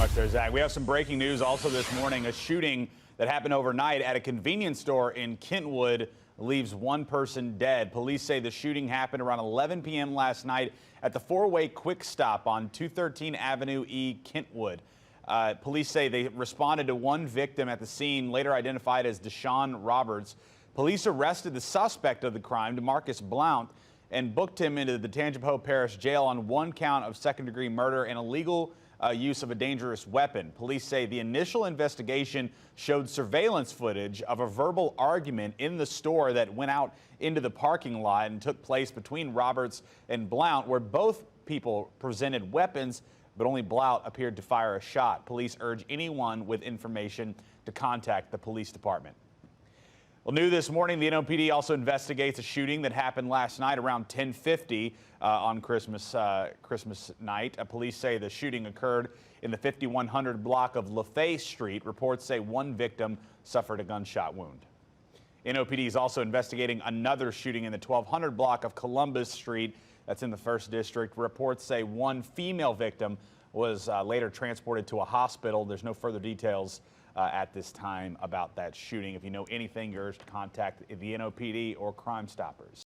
much there, Zach. We have some breaking news also this morning. A shooting that happened overnight at a convenience store in Kentwood leaves one person dead. Police say the shooting happened around 11 p.m. last night at the four-way quick stop on 213 Avenue E, Kentwood. Police say they responded to one victim at the scene, later identified as Deshaun Roberts. Police arrested the suspect of the crime, DeMarcus Blount, and booked him into the Tangipahoa Parish Jail on one count of second-degree murder and illegal use of a dangerous weapon. Police say the initial investigation showed surveillance footage of a verbal argument in the store that went out into the parking lot and took place between Roberts and Blount, where both people presented weapons, but only Blount appeared to fire a shot. Police urge anyone with information to contact the police department. Well, new this morning, the NOPD also investigates a shooting that happened last night around 10:50 on Christmas night. Police say the shooting occurred in the 5100 block of LaFay Street. Reports say one victim suffered a gunshot wound. NOPD is also investigating another shooting in the 1200 block of Columbus Street. That's in the 1st District. Reports say one female victim was later transported to a hospital. There's no further details at this time about that shooting. If you know anything, you're urged to contact the NOPD or Crime Stoppers.